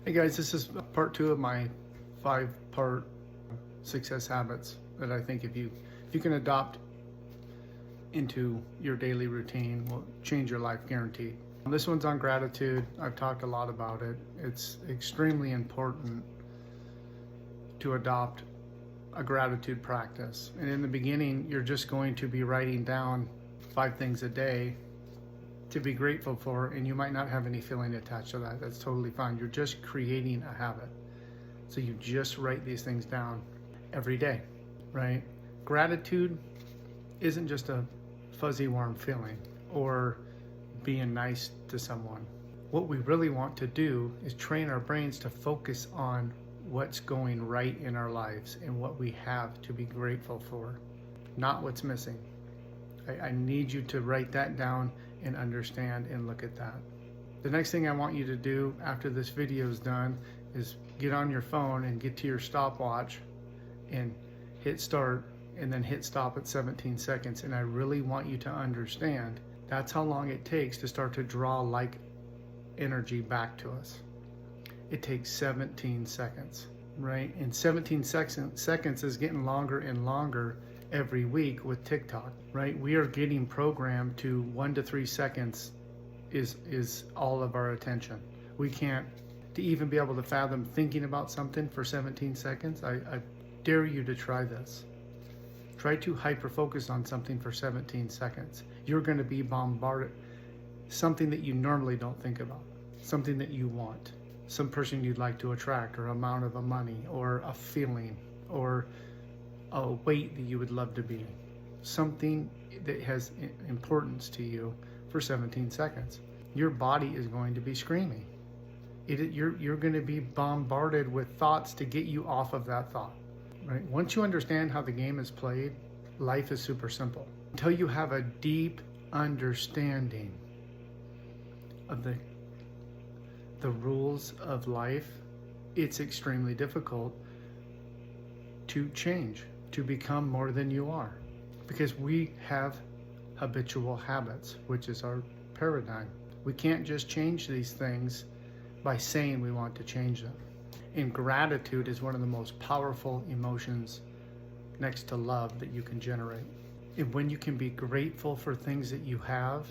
Hey guys, this is part 2 of my 5-part success habits that I think if you can adopt into your daily routine will change your life guaranteed. This one's on gratitude. I've talked a lot about it. It's extremely important to adopt a gratitude practice. And in the beginning, you're just going to be writing down 5 things a day to be grateful for, and you might not have any feeling attached to that. That's totally fine. You're just creating a habit. So you just write these things down every day, right? Gratitude isn't just a fuzzy warm feeling or being nice to someone. What we really want to do is train our brains to focus on what's going right in our lives and what we have to be grateful for, not what's missing. I need you to write that down and understand and look at that. The next thing I want you to do after this video is done is get on your phone and get to your stopwatch and hit start and then hit stop at 17 seconds. And I really want you to understand that's how long it takes to start to draw like energy back to us. It takes 17 seconds, right? And 17 seconds is getting longer and longer every week with TikTok, right? We are getting programmed to 1 to 3 seconds is all of our attention. We can't, to even be able to fathom thinking about something for 17 seconds, I dare you to try this. Try to hyper focus on something for 17 seconds. You're going to be bombarded, something that you normally don't think about, something that you want, some person you'd like to attract, or amount of money, or a feeling, or a weight that you would love to be, something that has importance to you for 17 seconds. Your body is going to be screaming. You're going to be bombarded with thoughts to get you off of that thought, right? Once you understand how the game is played, life is super simple. Until you have a deep understanding of the rules of life, it's extremely difficult to change, to become more than you are, because we have habitual habits, which is our paradigm. We can't just change these things by saying we want to change them. And gratitude is one of the most powerful emotions next to love that you can generate. And when you can be grateful for things that you have,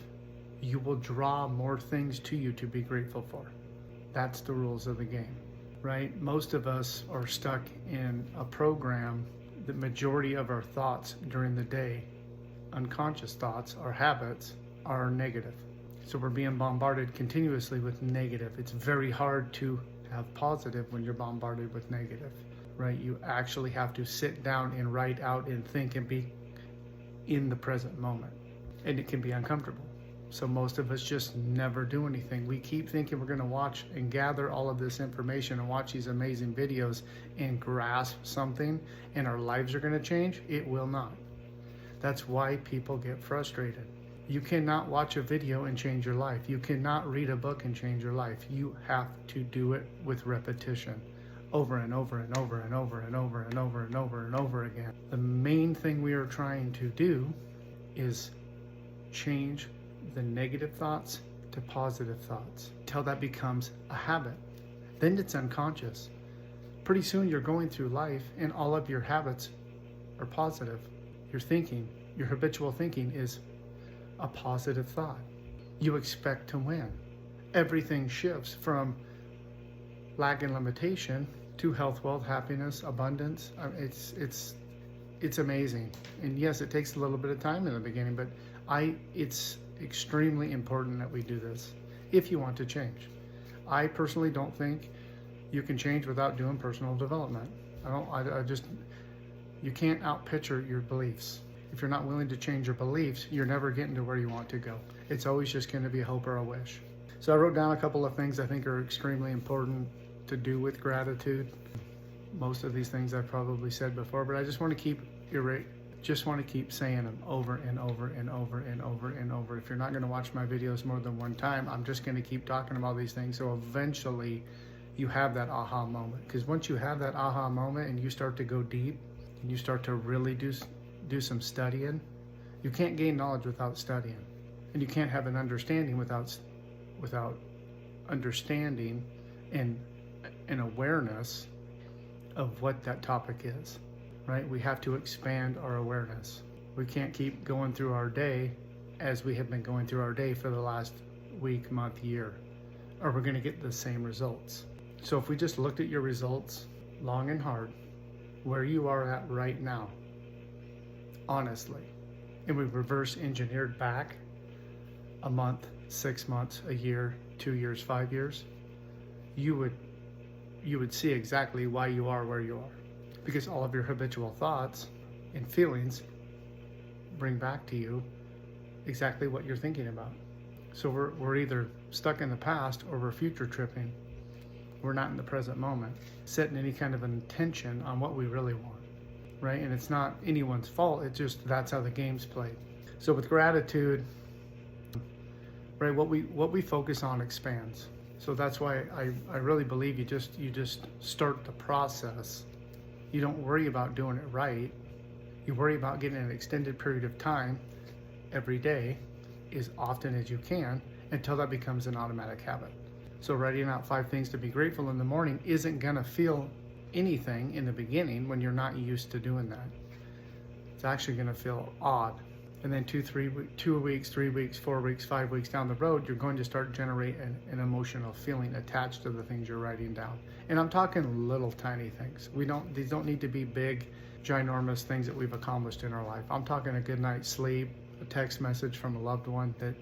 you will draw more things to you to be grateful for. That's the rules of the game, right? Most of us are stuck in a program. The majority of our thoughts during the day, unconscious thoughts, our habits, are negative. So we're being bombarded continuously with negative. It's very hard to have positive when you're bombarded with negative, right? You actually have to sit down and write out and think and be in the present moment. And it can be uncomfortable. So most of us just never do anything. We keep thinking we're going to watch and gather all of this information and watch these amazing videos and grasp something and our lives are going to change. It will not. That's why people get frustrated. You cannot watch a video and change your life. You cannot read a book and change your life. You have to do it with repetition, over and over and over and over and over and over and over and over again. The main thing we are trying to do is change the negative thoughts to positive thoughts until that becomes a habit. Then it's unconscious. Pretty soon you're going through life and all of your habits are positive. Your thinking, your habitual thinking is a positive thought. You expect to win. Everything shifts from lack and limitation to health, wealth, happiness, abundance. It's amazing. And yes, it takes a little bit of time in the beginning, but it's extremely important that we do this if you want to change. I personally don't think you can change without doing personal development. You can't outpicture your beliefs. If you're not willing to change your beliefs, you're never getting to where you want to go. It's always just going to be a hope or a wish. So I wrote down a couple of things I think are extremely important to do with gratitude. Most of these things I've probably said before, but I just want to keep saying them over and over and over and over and over. If you're not going to watch my videos more than one time, I'm just going to keep talking about these things. So eventually you have that aha moment. Because once you have that aha moment and you start to go deep and you start to really do some studying, you can't gain knowledge without studying. And you can't have an understanding without understanding and an awareness of what that topic is, right? We have to expand our awareness. We can't keep going through our day as we have been going through our day for the last week, month, year, or we're going to get the same results. So if we just looked at your results long and hard, where you are at right now, honestly, and we reverse engineered back a month, 6 months, a year, 2 years, 5 years, you would see exactly why you are where you are, because all of your habitual thoughts and feelings bring back to you exactly what you're thinking about. So we're either stuck in the past or we're future tripping. We're not in the present moment, setting any kind of an intention on what we really want, right? And it's not anyone's fault. It's just that's how the game's played. So with gratitude, right, what we focus on expands. So that's why I really believe you just start the process. You don't worry about doing it right. You worry about getting an extended period of time every day, as often as you can, until that becomes an automatic habit. So writing out 5 things to be grateful in the morning isn't gonna feel anything in the beginning when you're not used to doing that. It's actually gonna feel odd. And then 2 weeks, 3 weeks, 4 weeks, 5 weeks down the road, you're going to start generating an emotional feeling attached to the things you're writing down. And I'm talking little tiny things. These don't need to be big, ginormous things that we've accomplished in our life. I'm talking a good night's sleep, a text message from a loved one that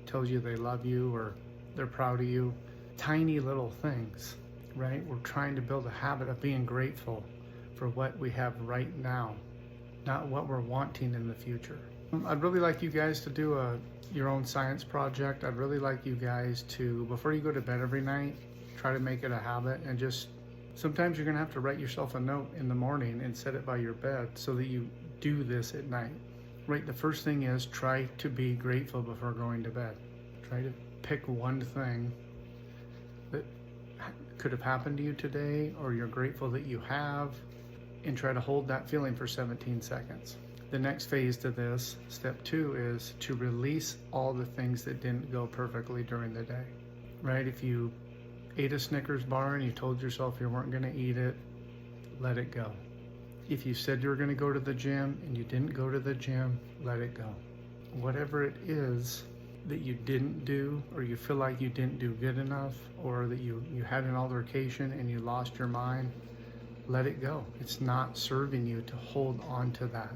tells you they love you or they're proud of you. Tiny little things, right? We're trying to build a habit of being grateful for what we have right now, not what we're wanting in the future. I'd really like you guys to do your own science project. I'd really like you guys to, before you go to bed every night, try to make it a habit, and just sometimes you're gonna have to write yourself a note in the morning and set it by your bed so that you do this at night. Right, the first thing is try to be grateful before going to bed. Try to pick one thing that could have happened to you today, or you're grateful that you have, and try to hold that feeling for 17 seconds. The next phase to this, step 2, is to release all the things that didn't go perfectly during the day, right? If you ate a Snickers bar and you told yourself you weren't gonna eat it, let it go. If you said you were gonna go to the gym and you didn't go to the gym, let it go. Whatever it is that you didn't do, or you feel like you didn't do good enough, or that you had an altercation and you lost your mind, let it go. It's not serving you to hold on to that.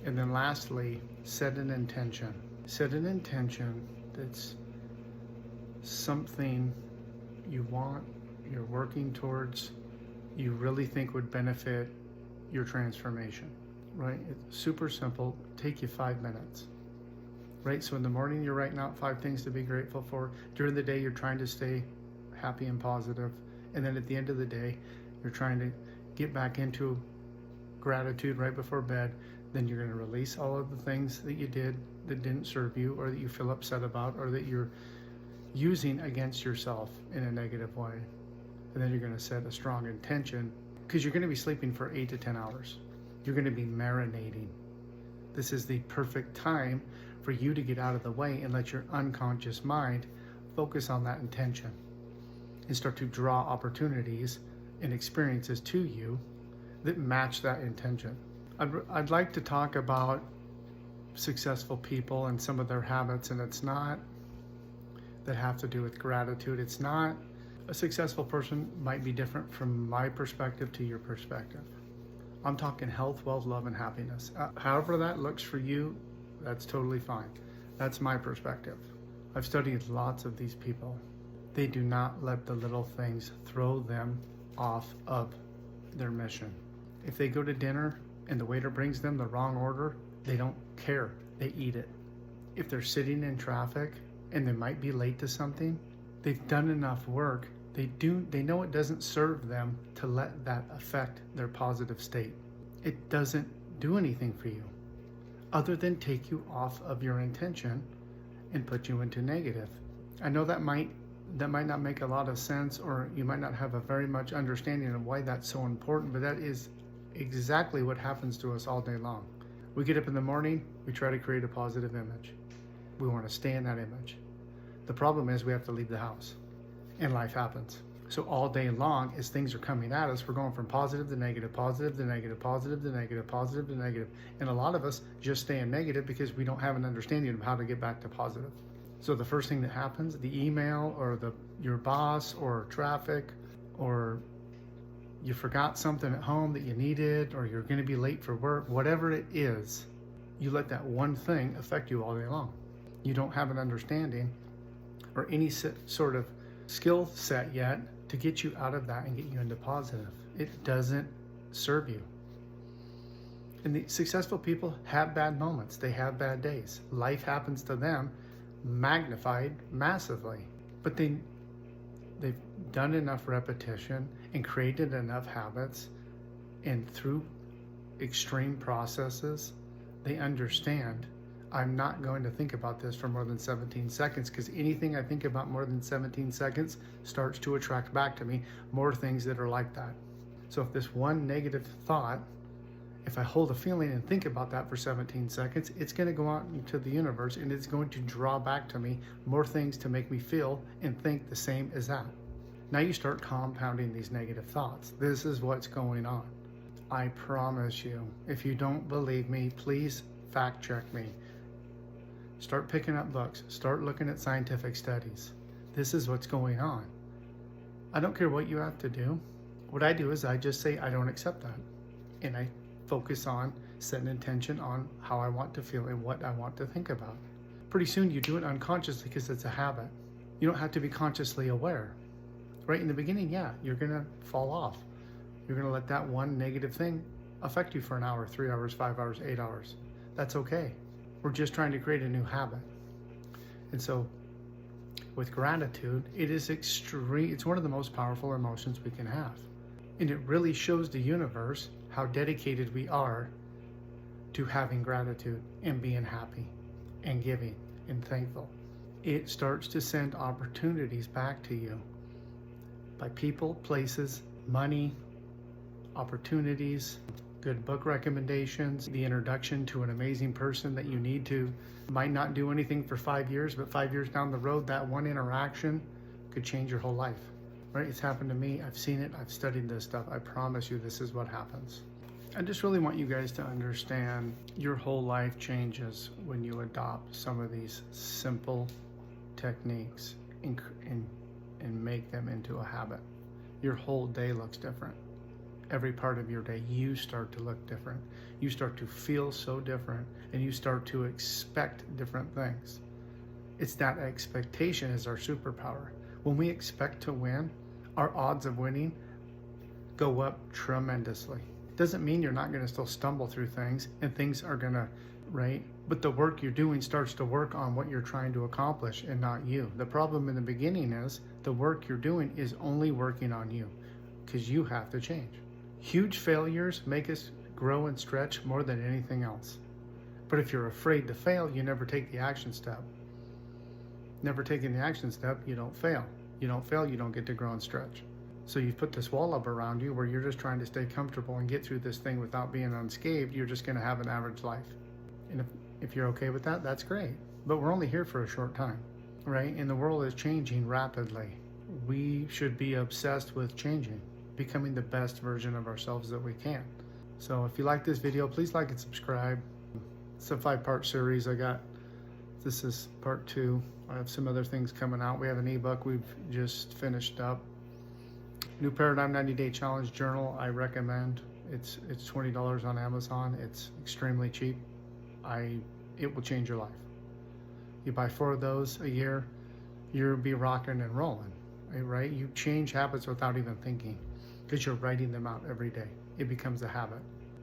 And then lastly, set an intention. Set an intention that's something you want, you're working towards, you really think would benefit your transformation, right? It's super simple, take you 5 minutes, right? So in the morning, you're writing out 5 things to be grateful for. During the day, you're trying to stay happy and positive. And then at the end of the day, you're trying to get back into gratitude right before bed. Then you're going to release all of the things that you did that didn't serve you, or that you feel upset about, or that you're using against yourself in a negative way. And then you're going to set a strong intention, because you're going to be sleeping for 8 to 10 hours. You're going to be marinating. This is the perfect time for you to get out of the way and let your unconscious mind focus on that intention and start to draw opportunities and experiences to you that match that intention. I'd like to talk about successful people and some of their habits, and it's not that have to do with gratitude. It's not, a successful person might be different from my perspective to your perspective. I'm talking health, wealth, love, and happiness. However that looks for you, that's totally fine. That's my perspective. I've studied lots of these people. They do not let the little things throw them off of their mission. If they go to dinner and the waiter brings them the wrong order, they don't care. They eat it. If they're sitting in traffic and they might be late to something, they've done enough work. They know it doesn't serve them to let that affect their positive state. It doesn't do anything for you other than take you off of your intention and put you into negative. I know that might not make a lot of sense, or you might not have a very much understanding of why that's so important, but that is exactly what happens to us all day long. We get up in the morning, we try to create a positive image. We want to stay in that image. The problem is we have to leave the house, and life happens. So all day long, as things are coming at us, we're going from positive to negative, positive to negative, positive to negative, positive to negative. And a lot of us just stay in negative because we don't have an understanding of how to get back to positive. So the first thing that happens, the email or your boss or traffic, or you forgot something at home that you needed, or you're going to be late for work, whatever it is, you let that one thing affect you all day long. You don't have an understanding or any sort of skill set yet to get you out of that and get you into positive. It doesn't serve you. And the successful people have bad moments. They have bad days. Life happens to them, magnified massively. But they've done enough repetition and created enough habits, and through extreme processes, they understand, I'm not going to think about this for more than 17 seconds, because anything I think about more than 17 seconds starts to attract back to me more things that are like that. So if this one negative thought, if I hold a feeling and think about that for 17 seconds, it's going to go out into the universe and it's going to draw back to me more things to make me feel and think the same as that. Now you start compounding these negative thoughts. This is what's going on. I promise you, if you don't believe me, please fact check me. Start picking up books. Start looking at scientific studies. This is what's going on. I don't care what you have to do. What I do is I just say, I don't accept that. And I focus on setting intention on how I want to feel and what I want to think about. Pretty soon you do it unconsciously because it's a habit. You don't have to be consciously aware. Right in the beginning, yeah, you're going to fall off. You're going to let that one negative thing affect you for an hour, 3 hours, 5 hours, 8 hours. That's okay. We're just trying to create a new habit. And so with gratitude, it's one of the most powerful emotions we can have. And it really shows the universe how dedicated we are to having gratitude and being happy and giving and thankful. It starts to send opportunities back to you by people, places, money, opportunities, good book recommendations, the introduction to an amazing person that you need to. Might not do anything for 5 years, but 5 years down the road, that one interaction could change your whole life. Right? It's happened to me. I've seen it. I've studied this stuff. I promise you this is what happens. I just really want you guys to understand your whole life changes when you adopt some of these simple techniques and make them into a habit. Your whole day looks different. Every part of your day, you start to look different. You start to feel so different, and you start to expect different things. It's that expectation is our superpower. When we expect to win, our odds of winning go up tremendously. Doesn't mean you're not going to still stumble through things and things are going to, right? But the work you're doing starts to work on what you're trying to accomplish and not you. The problem in the beginning is the work you're doing is only working on you because you have to change. Huge failures make us grow and stretch more than anything else. But if you're afraid to fail, you never take the action step. Never taking the action step, you don't fail. You don't fail, you don't get to grow and stretch. So you've put this wall up around you where you're just trying to stay comfortable and get through this thing without being unscathed. You're just going to have an average life. And if you're okay with that, that's great. But we're only here for a short time, right? And the world is changing rapidly. We should be obsessed with changing, becoming the best version of ourselves that we can. So if you like this video, please like and subscribe. It's a 5-part series. This is part 2. I have some other things coming out. We have an ebook we've just finished up. New Paradigm 90-Day Challenge Journal, I recommend. It's $20 on Amazon. It's extremely cheap. It will change your life. You buy 4 of those a year, you'll be rocking and rolling, right? You change habits without even thinking because you're writing them out every day. It becomes a habit,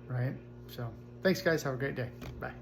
right? So thanks guys, have a great day. Bye.